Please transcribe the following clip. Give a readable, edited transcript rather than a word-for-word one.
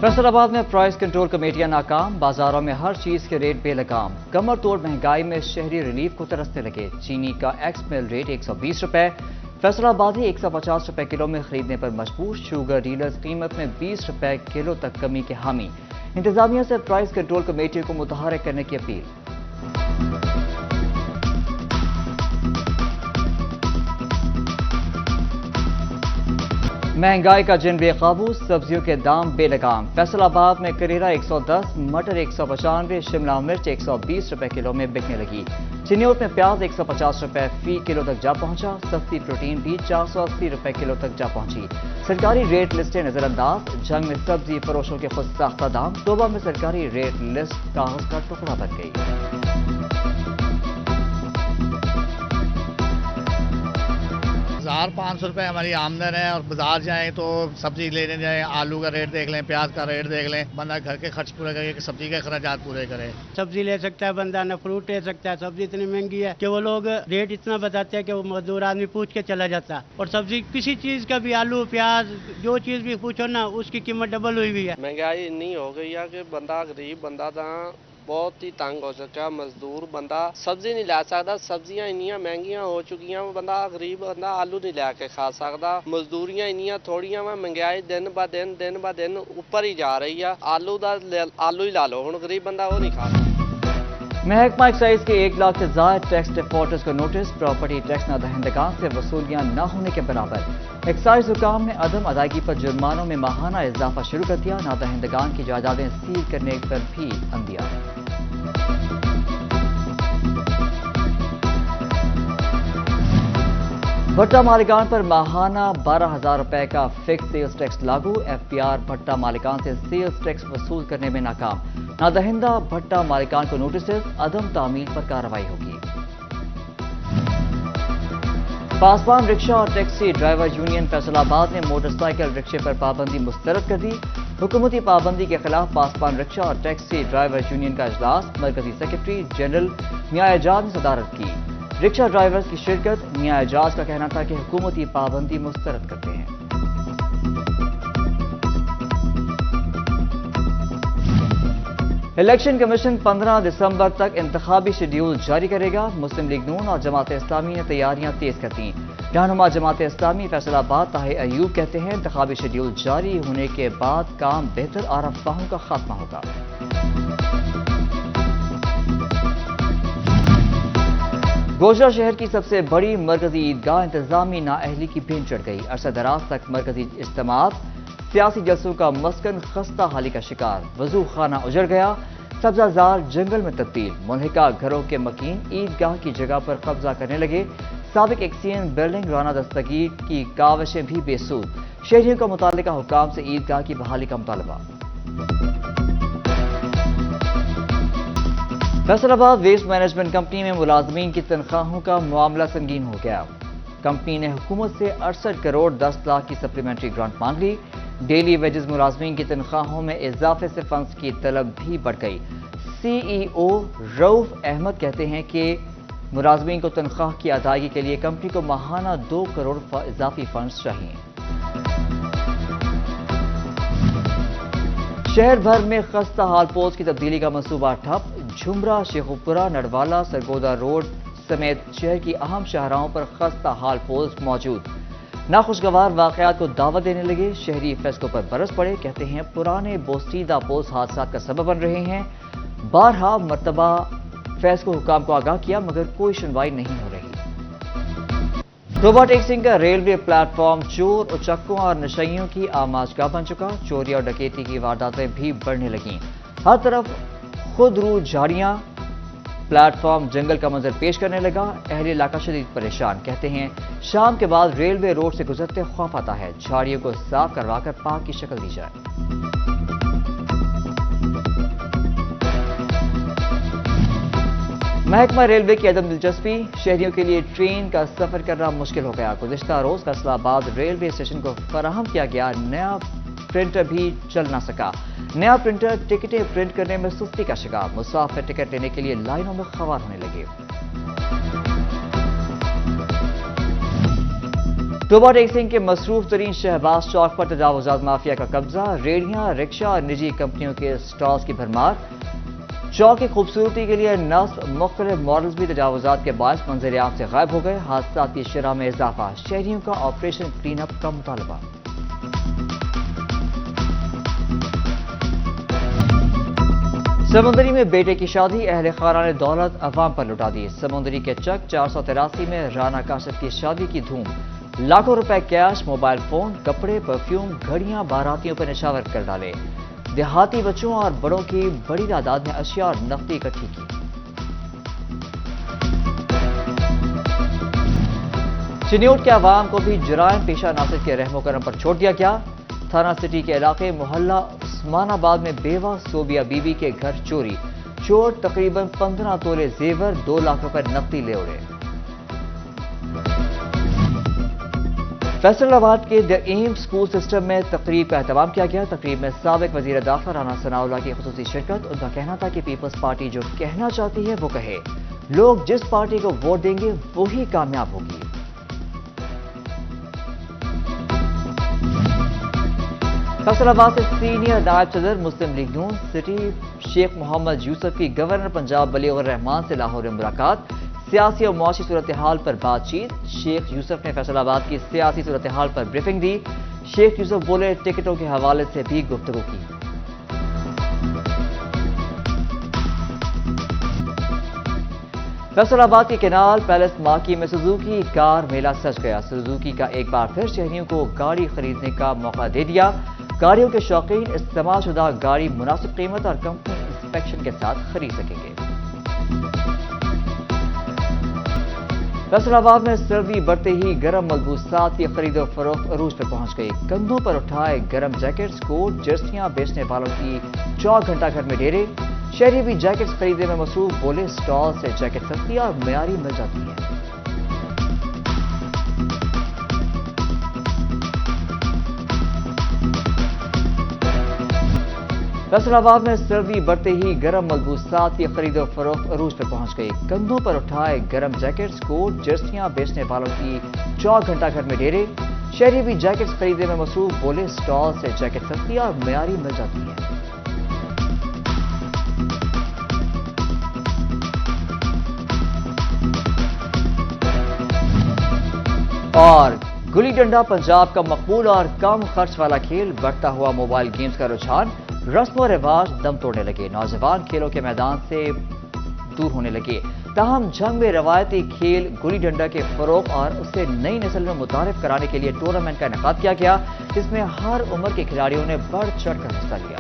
फैसलाबाद में price control कमेटियां नाकाम, बाजारों में हर चीज के रेट बेलगाम। कमर तोड़ महंगाई में शहरी रिलीफ को तरसने लगे। चीनी का एक्स मिल रेट 120 रुपए, फैसलाबादी 150 रुपए किलो में खरीदने पर मजबूर। शुगर डीलर्स कीमत में 20 रुपए किलो तक कमी के हामी। इंतजामिया से प्राइस कंट्रोल कमेटी को मुतहर्रिक करने की अपील। महंगाई का जिन बेकाबू, सब्जियों के दाम बेलगाम। फैसलाबाद में करेला 110, मटर 195, शिमला मिर्च 120 रुपए किलो में बिकने लगी। चिन्योट में प्याज 150 रुपए फी किलो तक जा पहुंचा। सस्ती प्रोटीन भी 480 रुपए किलो तक जा पहुंची। सरकारी रेट लिस्टें नजरअंदाज, जंग में सब्जी फरोशों के खुद साख्ता दाम। डोबा में सरकारी रेट लिस्ट कागज का टुकड़ा बन गई। 1500 रुपये हमारी आमदन है और बाजार जाएं तो सब्जी लेने जाएं, आलू का रेट देख लें, प्याज का रेट देख लें, बंदा घर के खर्च पूरे करके सब्जी के खर्चात पूरे करे। सब्जी ले सकता है बंदा, न फ्रूट ले सकता है। सब्जी इतनी महंगी है कि वो लोग रेट इतना बताते हैं कि वो मजदूर आदमी पूछ के चला जाता है। और सब्जी किसी चीज का भी, आलू प्याज जो चीज भी पूछो ना, उसकी कीमत डबल हुई हुई है। महंगाई इतनी हो गई है कि बंदा गरीब बंदा बहुत ही तंग हो चुका। मजदूर बंदा सब्जी नहीं ला सकता। सब्जियां इन्नियां महंगियां हो चुकी हैं, बंदा गरीब बंदा आलू नहीं ला के खा सकता। मजदूरियां इन्नियां थोड़ियां वा, महंगाई दिन ब दिन ऊपर ही जा रही है। आलू ही ला लो, हुण गरीब बंदा वो नहीं खा सकता। महकमा एक्साइज के 1 लाख से ज्यादा टैक्स डिफॉल्टर्स को नोटिस। प्रॉपर्टी टैक्स नादहिंदगान से वसूलियां न होने के बराबर। एक्साइज हुकाम ने अदम अदायगी पर जुर्मानों में माहाना इजाफा शुरू कर दिया। नादहिंदगान की जायदादें सील करने पर भी अंदिया। भट्टा मालिकान पर माहाना 12,000 रुपए का फिक्स सेल्स टैक्स लागू। एफपीआर भट्टा मालिकान से सेल्स टैक्स वसूल करने में नाकाम। नादहिंदा भट्टा मालिकान को नोटिस, अदम तामील पर कार्रवाई होगी। पासवान रिक्शा और टैक्सी ड्राइवर यूनियन फैसलाबाद ने मोटरसाइकिल रिक्शे पर पाबंदी मुस्तरद कर दी। हुकूमती पाबंदी के खिलाफ पासवान रिक्शा और टैक्सी ड्राइवर यूनियन का इजलास मरकजी सेक्रेटरी जनरल मियां एजाज ने सदारत की। रिक्शा ड्राइवर्स की शिरकत। मियां एजाज का कहना था कि हुकूमती पाबंदी मुस्तरद करते हैं। इलेक्शन कमीशन 15 दिसंबर तक इंतखाबी शेड्यूल जारी करेगा। मुस्लिम लीग नून और जमात इस्लामी ने तैयारियां तेज कर दी। रहनुमा जमात इस्लामी फैसलाबाद ताहिर अयूब कहते हैं इंतखाबी शेड्यूल जारी होने के बाद काम बेहतर और अफवाहों का खात्मा होगा। गोजरा शहर की सबसे बड़ी मरकजी ईदगाह इंतजामी नाअहली की भेंट चढ़ गई। अरसा दराज तक मरकजी इज्तिमात, सियासी जलसों का मस्कन खस्ता हाली का शिकार। वजू खाना उजड़ गया, सब्जाजार जंगल में तब्दील। मुल्हिका घरों के मकीन ईदगाह की जगह पर कब्जा करने लगे। साबिक एक्सियन बिल्डिंग राना दस्तगीर की काविशें भी बेसूद। शहरियों का मुतालिका हुकाम से ईदगाह की बहाली का मुतालबा। फैसलाबाद वेस्ट मैनेजमेंट कंपनी में मुलाजमीन की तनख्वाहों का मामला संगीन हो गया। कंपनी ने हुकूमत से 68 करोड़ 10 लाख की सप्लीमेंट्री ग्रांट मांग ली। डेली वेजेस मुलाजमीन की तनख्वाहों में इजाफे से फंड्स की तलब भी बढ़ गई। सीईओ रऊफ अहमद कहते हैं कि मुलाजमीन को तनख्वाह की अदायगी के लिए कंपनी को माहाना 2 करोड़ इजाफी फंड्स चाहिए। शहर भर में खस्ता हाल पोस्ट की तब्दीली का मंसूबा ठप। झुमरा, शेखुपुरा, नडवाला, सरगोदा रोड समेत शहर की अहम शाहराहों पर खस्ता हाल पोस्ट मौजूद। नाखुशगवार वाकयात को दावत देने लगे। शहरी फैसलों पर बरस पड़े। कहते हैं पुराने बोस्तीदा पोस्ट हादसा का सबब बन रहे हैं। बारहा मरतबा फैज को हुकाम को आगाह किया मगर कोई सुनवाई नहीं हो रही। रोबोट टेक्सिंग का रेलवे प्लेटफॉर्म चोर, उचक्कों और नशइयों की आमाजगाह बन चुका। चोरी और डकैती की वारदातें भी बढ़ने लगी। हर तरफ खुद रू झाड़ियां, प्लेटफॉर्म जंगल का मंजर पेश करने लगा। अहले इलाका शदीद परेशान। कहते हैं शाम के बाद रेलवे रोड से गुजरते खौफ आता है। झाड़ियों को साफ करवाकर पार्क की शक्ल दी जाए। महकमा रेलवे की अदम दिलचस्पी। शहरियों के लिए ट्रेन का सफर करना मुश्किल हो गया। गुज़िश्ता रोज फैसलाबाद रेलवे स्टेशन को फराहम किया गया नया प्रिंटर भी चल ना सका। नया प्रिंटर टिकटें प्रिंट करने में सुस्ती का शिकार। मुसाफिर टिकट लेने के लिए लाइनों में खवार होने लगे। टोबा टेक्सिंग के मसरूफ तरीन शहबाज चौक पर तजावुजात माफिया का कब्जा, रेडियां, रिक्शा और निजी कंपनियों के स्टॉल्स की भरमार। चौक की खूबसूरती के लिए नस्ब मुख्तलिफ मॉडल्स भी तजावुजात के बायस मंजर आम से गायब हो गए। हादसा की शरह में इजाफा, शहरियों का ऑपरेशन क्लीन अप का मुतालबा। समुंदरी में बेटे की शादी, अहले खाना ने दौलत अवाम पर लुटा दी। समुंदरी के चक 483 में राना काशिफ की शादी की धूम, लाखों रुपए कैश, मोबाइल फोन, कपड़े, परफ्यूम, घड़ियां बारातियों पर निशावर कर डाले। देहाती बच्चों और बड़ों की बड़ी तादाद में अशिया और नकदी इकट्ठी की। चिन्योट के अवाम को भी जुराइम पेशा नासिर के रहमो करम पर छोड़ दिया गया। थाना सिटी के इलाके मोहल्ला उस्मानाबाद में बेवा सोबिया बीबी के घर चोरी, चोर तकरीबन 15 तोले जेवर, 2 लाख रुपए नकदी ले उड़े। फैसलाबाद के द एम स्कूल सिस्टम में तकरीब का एहतमाम किया गया। तकरीब में साबिक वजीर दाखिला राना सनाउल्लाह की खुसूसी शिरकत। उनका कहना था कि पीपल्स पार्टी जो कहना चाहती है वो कहे, लोग जिस पार्टी को वोट देंगे वही कामयाब होगी। फैसलाबाद से सीनियर नायब सदर मुस्लिम लीग नून सिटी शेख मोहम्मद यूसुफ की गवर्नर पंजाब बलीगुर रहमान से लाहौर में मुलाकात, सियासी और मुआशी सूरत हाल पर बातचीत। शेख यूसुफ ने फैसलाबाद की सियासी सूरत हाल पर ब्रीफिंग दी। शेख यूसुफ बोले, टिकटों के हवाले से भी गुफ्तगू की। फैसलाबाद के केनाल पैलेस मार्की में सुजुकी कार मेला सज गया। सुजुकी का एक बार फिर शहरियों को गाड़ी खरीदने का मौका दे दिया। गाड़ियों के शौकीन इस्तेमाल शुदा गाड़ी मुनासिब कीमत और कंपनी इंस्पेक्शन के साथ खरीद सकेंगे। फैसलाबाद में सर्दी बढ़ते ही गर्म मलबूसात की खरीदो फरोख्त अरूज पर पहुंच गई। कंधों पर उठाए गर्म जैकेट्स, कोट, जर्सियां बेचने वालों की 4 घंटा घर में डेरे। शहरी भी जैकेट्स खरीदने में मसरूफ, बोले स्टॉल से जैकेट सस्ती और मयारी मिल जाती है। फैसलाबाद में सर्दी बढ़ते ही गर्म मलबूसात की खरीदो फरोख्त अरूज पर पहुंच गई। कंधों पर उठाए गर्म जैकेट्स, कोट, जर्सियां बेचने वालों की 4 घंटा घर में डेरे। शहरी भी जैकेट्स खरीदने में मसरूफ, बोले स्टॉल से जैकेट सस्ती और मयारी मिल जाती है। और गुली डंडा पंजाब का मकबूल और कम खर्च वाला खेल, बढ़ता हुआ मोबाइल गेम्स का रुझान, रस्म और रिवाज दम तोड़ने लगे। नौजवान खेलों के मैदान से दूर होने लगे। ताहम जंग में रवायती खेल गुली डंडा के फरोग और उसे नई नस्ल में मुतारिफ कराने के लिए टूर्नामेंट का इनेकाद किया गया, जिसमें हर उम्र के खिलाड़ियों ने बढ़ चढ़ कर हिस्सा लिया।